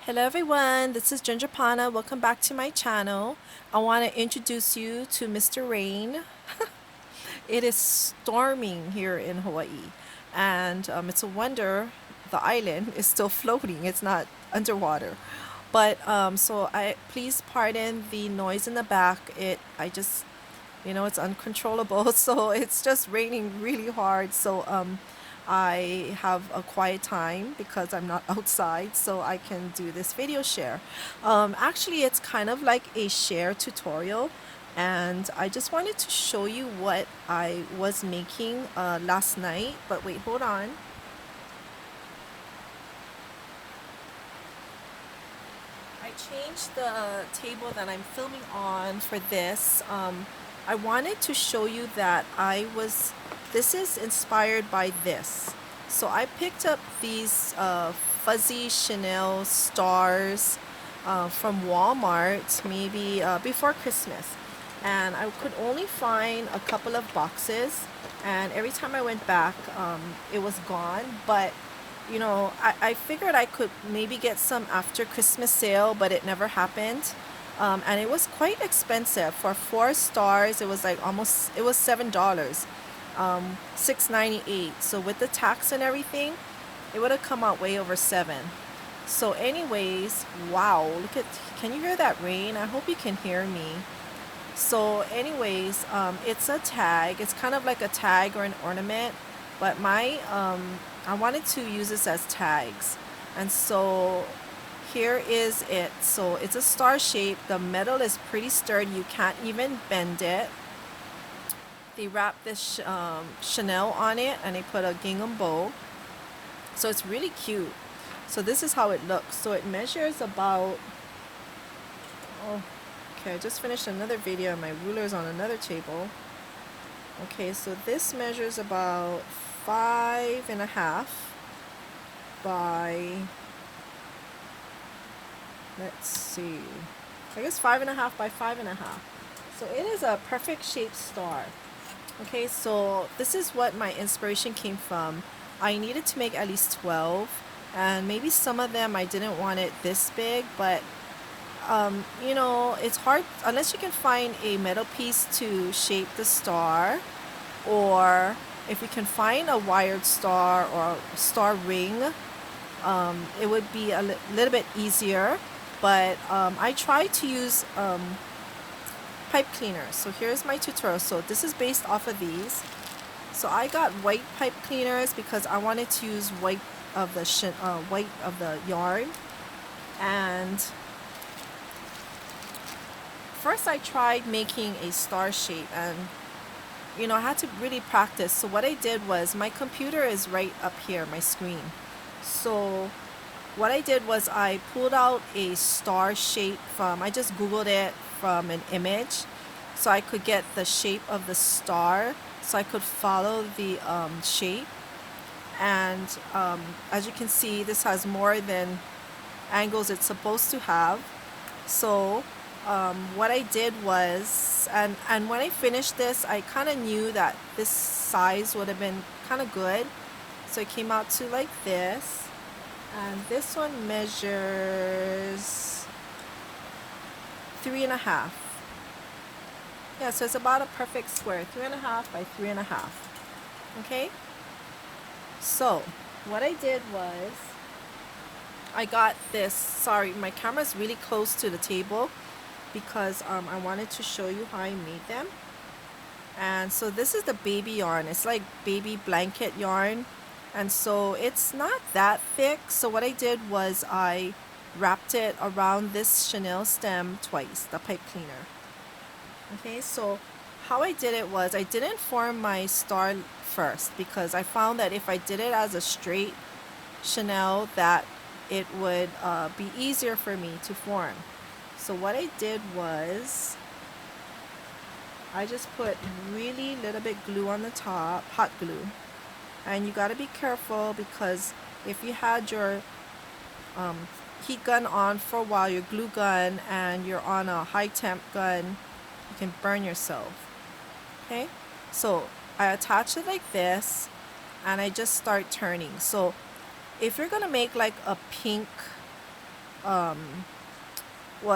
Hello everyone, this is Ginger Pana. Welcome back to my channel. I want to introduce you to Mr. Rain. It is storming here in Hawaii, and it's a wonder the island is still floating. It's not underwater. But so I please pardon the noise in the back. It's uncontrollable. So it's just raining really hard. So I have a quiet time because I'm not outside, so I can do this video share. Actually, it's kind of like a share tutorial, and I just wanted to show you what I was making last night. But wait, hold on. I changed the table that I'm filming on for this. I wanted to show you that this is inspired by this. So I picked up these fuzzy chenille stars from Walmart maybe before Christmas. And I could only find a couple of boxes. And every time I went back, it was gone. But I figured I could maybe get some after Christmas sale, but it never happened. And it was quite expensive. For 4 stars, it was it was $7, 6.98. So with the tax and everything, it would have come out way over 7. So anyways, wow, can you hear that rain? I hope you can hear me. So anyways, it's a tag. It's kind of like a tag or an ornament, but I wanted to use this as tags. And so here is it. So it's a star shape. The metal is pretty sturdy. You can't even bend it. They wrapped this chenille on it, and they put a gingham bow. So it's really cute. So this is how it looks. So it measures about, oh, okay, I just finished another video and my ruler's on another table. Okay, so this measures about 5.5 by, let's see, I guess 5.5 by 5.5. So it is a perfect shaped star. Okay, so this is what my inspiration came from. I needed to make at least 12, and maybe some of them I didn't want it this big, but it's hard unless you can find a metal piece to shape the star, or if you can find a wired star or a star ring, it would be a little bit easier. But I tried to use pipe cleaners. So here's my tutorial. So this is based off of these. So I got white pipe cleaners because I wanted to use white of the yarn. And first I tried making a star shape, and I had to really practice. So what I did was, my computer is right up here, my screen. So what I did was I pulled out a star shape I just Googled it from an image, so I could get the shape of the star, so I could follow the shape. And as you can see, this has more than angles it's supposed to have. So what I did was, and when I finished this, I kind of knew that this size would have been kind of good. So it came out to like this. And this one measures 3.5. Yeah, so it's about a perfect square, 3.5 by 3.5. Okay? So what I did was, I got this. Sorry, my camera's really close to the table because I wanted to show you how I made them. And so this is the baby yarn. It's like baby blanket yarn. And so it's not that thick. So what I did was I wrapped it around this chenille stem twice, the pipe cleaner. Okay, so how I did it was, I didn't form my star first because I found that if I did it as a straight chenille, that it would be easier for me to form. So what I did was, I just put really little bit glue on the top, hot glue. And you got to be careful, because if you had your heat gun on for a while, your glue gun, and you're on a high temp gun, you can burn yourself. Okay, so I attach it like this, and I just start turning. So if you're gonna make like a pink well,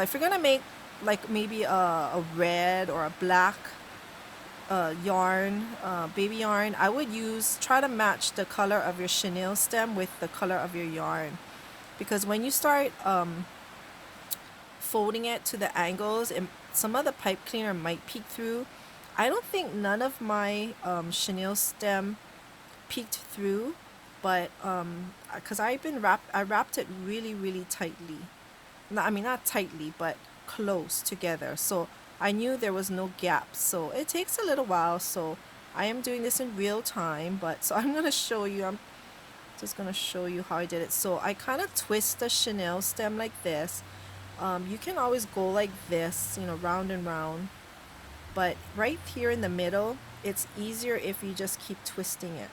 if you're gonna make like maybe a red or a black yarn, baby yarn, I would try to match the color of your chenille stem with the color of your yarn. Because when you start folding it to the angles, and some of the pipe cleaner might peek through. I don't think none of my chenille stem peeked through, but because I wrapped it really, really tightly. No, I mean not tightly, but close together. So I knew there was no gap. So it takes a little while. So I am doing this in real time, but so I'm gonna show you. I'm just gonna show you how I did it. So I kind of twist the chenille stem like this. You can always go like this, round and round. But right here in the middle, it's easier if you just keep twisting it.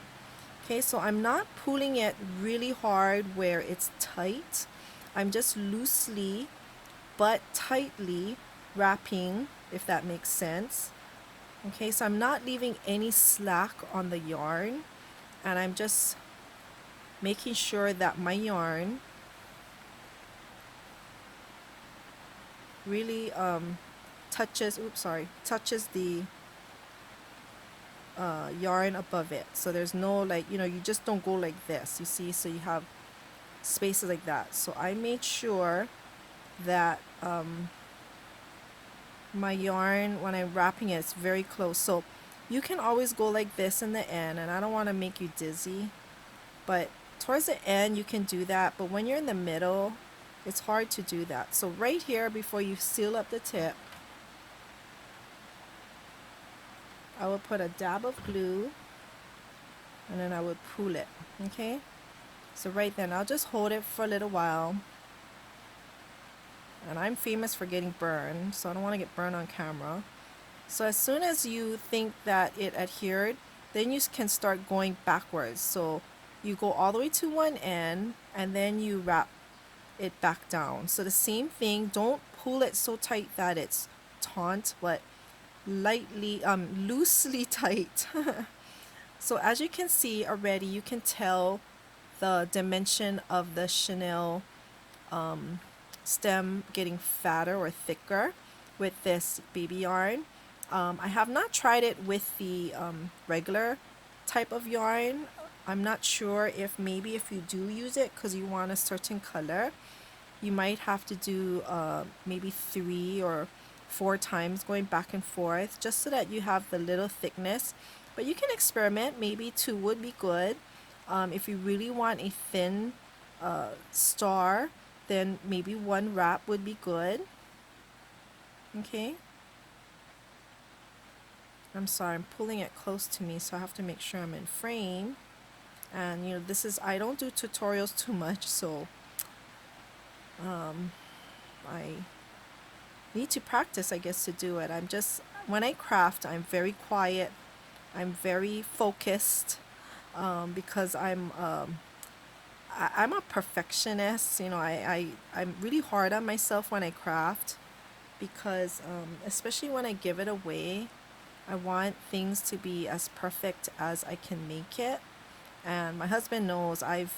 Okay, so I'm not pulling it really hard where it's tight. I'm just loosely but tightly wrapping, if that makes sense. Okay, so I'm not leaving any slack on the yarn, and I'm just making sure that my yarn really touches the yarn above it. So there's no, like, you just don't go like this, you see, so you have spaces like that. So I made sure that my yarn, when I'm wrapping it, it's very close. So you can always go like this in the end, and I don't want to make you dizzy, but towards the end you can do that. But when you're in the middle, it's hard to do that. So right here, before you seal up the tip, I will put a dab of glue, and then I would pull it. Okay, so right then I'll just hold it for a little while. And I'm famous for getting burned, so I don't want to get burned on camera. So as soon as you think that it adhered, then you can start going backwards. So you go all the way to one end, and then you wrap it back down. So the same thing, don't pull it so tight that it's taut, but loosely tight. So as you can see already, you can tell the dimension of the chenille stem getting fatter or thicker with this baby yarn. I have not tried it with the regular type of yarn. I'm not sure if maybe if you do use it because you want a certain color, you might have to do maybe 3 or 4 times going back and forth just so that you have the little thickness. But you can experiment. Maybe 2 would be good. If you really want a thin star, then maybe 1 wrap would be good. Okay. I'm sorry, I'm pulling it close to me, so I have to make sure I'm in frame. And I don't do tutorials too much, so I need to practice, I guess, to do it. When I craft, I'm very quiet. I'm very focused because I'm a perfectionist. I'm really hard on myself when I craft because especially when I give it away, I want things to be as perfect as I can make it. And my husband knows I've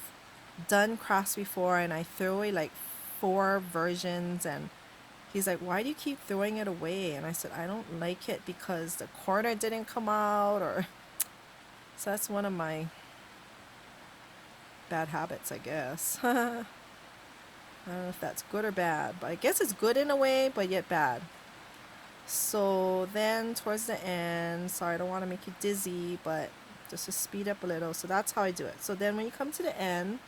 done crafts before and I throw away like 4 versions, and he's like, why do you keep throwing it away? And I said, I don't like it because the corner didn't come out, or so that's one of my bad habits, I guess. I don't know if that's good or bad, but I guess it's good in a way, but yet bad. So then towards the end, sorry, I don't want to make you dizzy, but just to speed up a little. So that's how I do it. So then when you come to the end,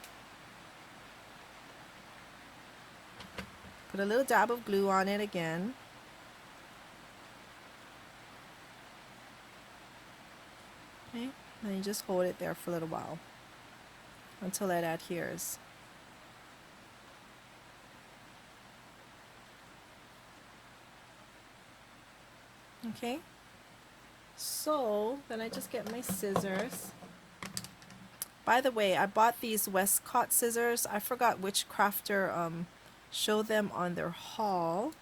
put a little dab of glue on it again. Okay, and you just hold it there for a little while until it adheres. Okay, so then I just get my scissors. By the way, I bought these Westcott scissors. I forgot which crafter showed them on their haul.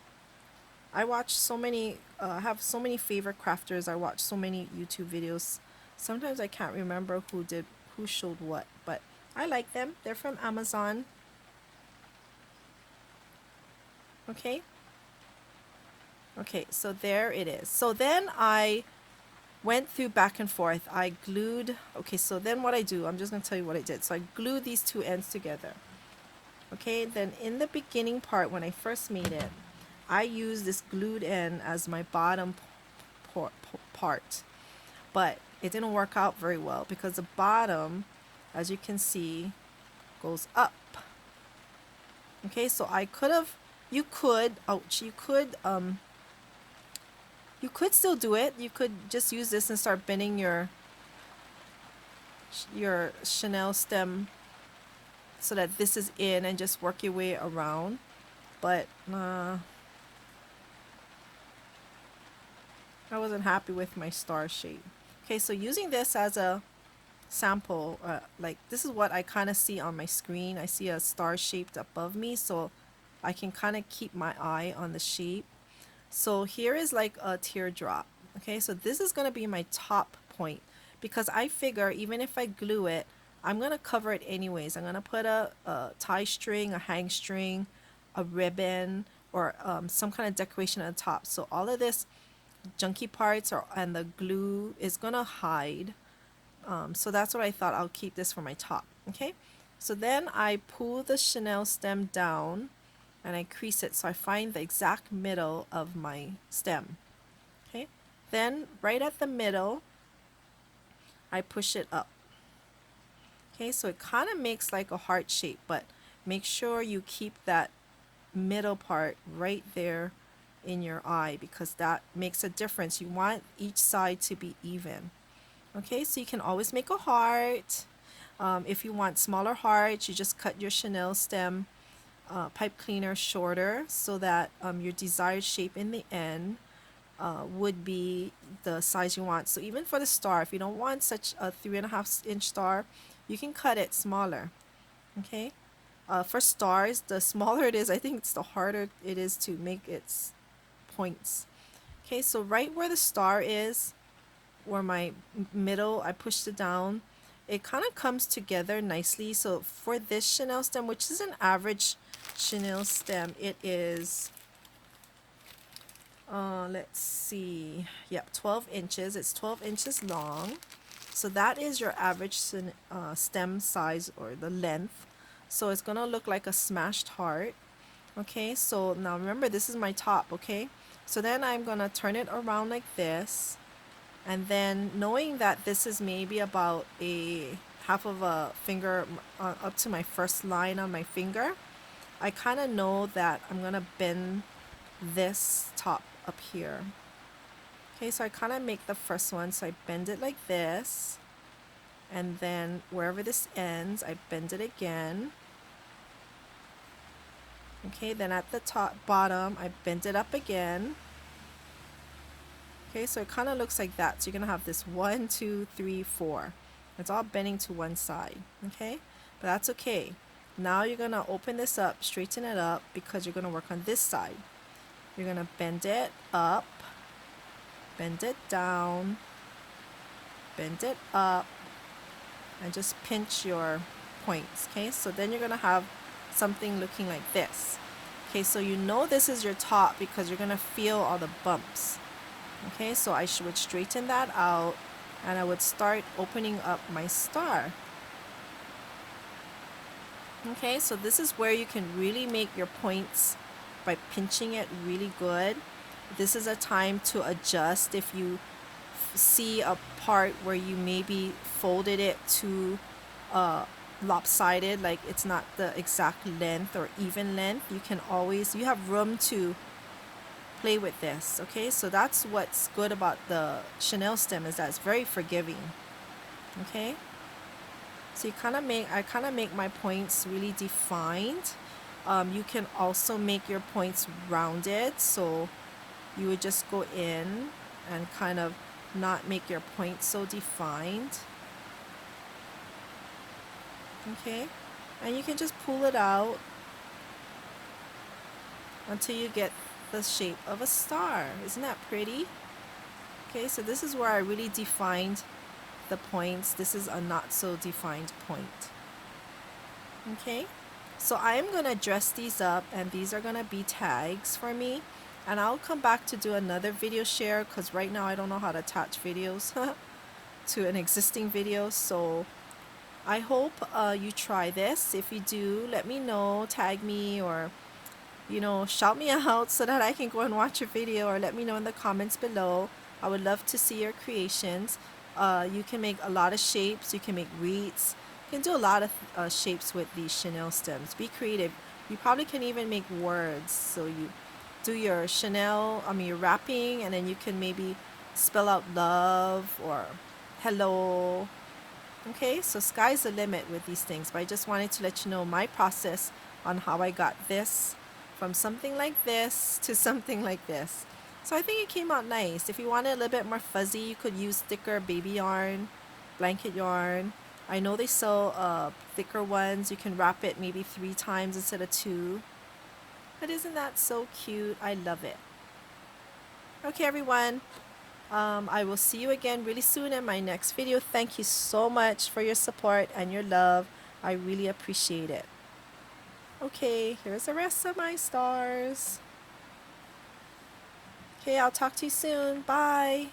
I watch so many, have so many favorite crafters. I watch so many YouTube videos. Sometimes I can't remember who showed what, but I like them. They're from Amazon. Okay. Okay, so there it is. So then I went through back and forth. I glued, okay, so then what I do, I'm just going to tell you what I did. So I glued these two ends together. Okay, then in the beginning part, when I first made it, I used this glued end as my bottom part. But it didn't work out very well because the bottom, as you can see, goes up. Okay, so I could have, you could, ouch, you could still do it. You could just use this and start bending your chenille stem so that this is in and just work your way around. But I wasn't happy with my star shape. Okay, so using this as a sample, like this is what I kind of see on my screen. I see a star shaped above me, so I can kind of keep my eye on the shape. So here is like a teardrop. Okay, so this is going to be my top point because I figure even if I glue it, I'm going to cover it anyways. I'm going to put a tie string, a hang string, a ribbon, or some kind of decoration on the top. So all of this junky parts and the glue is going to hide. So that's what I thought. I'll keep this for my top. Okay, so then I pull the chenille stem down and I crease it so I find the exact middle of my stem. Okay, then right at the middle I push it up. Okay, so it kind of makes like a heart shape, but make sure you keep that middle part right there in your eye because that makes a difference. You want each side to be even. Okay, so you can always make a heart. If you want smaller hearts, you just cut your chenille stem pipe cleaner shorter so that your desired shape in the end would be the size you want. So even for the star, if you don't want such a 3.5-inch star, you can cut it smaller. Okay. For stars, the smaller it is, I think it's the harder it is to make its points. Okay, so right where the star is, where my middle, I pushed it down, it kind of comes together nicely. So for this chenille stem, which is an average chenille stem, it is, let's see, yep, 12 inches. It's 12 inches long. So that is your average stem size or the length. So it's gonna look like a smashed heart. Okay, so now remember this is my top, okay? So then I'm gonna turn it around like this. And then knowing that this is maybe about a half of a finger up to my first line on my finger, I kind of know that I'm going to bend this top up here. Okay, so I kind of make the first one, so I bend it like this. And then wherever this ends, I bend it again. Okay, then at the bottom, I bend it up again. Okay, so it kind of looks like that. So you're going to have this 1, 2, 3, 4. It's all bending to one side. Okay, but that's okay. Now you're going to open this up, straighten it up because you're going to work on this side. You're going to bend it up, bend it down, bend it up, and just pinch your points. Okay, so then you're going to have something looking like this. Okay, so you know this is your top because you're going to feel all the bumps. Okay, so I would straighten that out and I would start opening up my star. Okay, so this is where you can really make your points by pinching it really good. This is a time to adjust if you see a part where you maybe folded it too lopsided, like it's not the exact length or even length. You have room to play with this. Okay, so that's what's good about the chenille stem, is that it's very forgiving. Okay, so I kind of make my points really defined. You can also make your points rounded, so you would just go in and kind of not make your points so defined. Okay, and you can just pull it out until you get the shape of a star. Isn't that pretty? Okay, so this is where I really defined the points. This is a not so defined point. Okay, So I'm gonna dress these up, and these are gonna be tags for me, and I'll come back to do another video share because right now I don't know how to attach videos to an existing video. So I hope you try this. If you do, let me know, tag me, or shout me out so that I can go and watch your video, or let me know in the comments below. I would love to see your creations. You can make a lot of shapes. You can make wreaths. You can do a lot of shapes with these chenille stems. Be creative. You probably can even make words. So you do your your wrapping, and then you can maybe spell out love or hello. Okay, so sky's the limit with these things, but I just wanted to let you know my process on how I got this from something like this to something like this. So I think it came out nice. If you want it a little bit more fuzzy, you could use thicker baby yarn, blanket yarn. I know they sell thicker ones. You can wrap it maybe 3 times instead of 2. But isn't that so cute? I love it. Okay, everyone. I will see you again really soon in my next video. Thank you so much for your support and your love. I really appreciate it. Okay, here's the rest of my stars. Okay, I'll talk to you soon. Bye.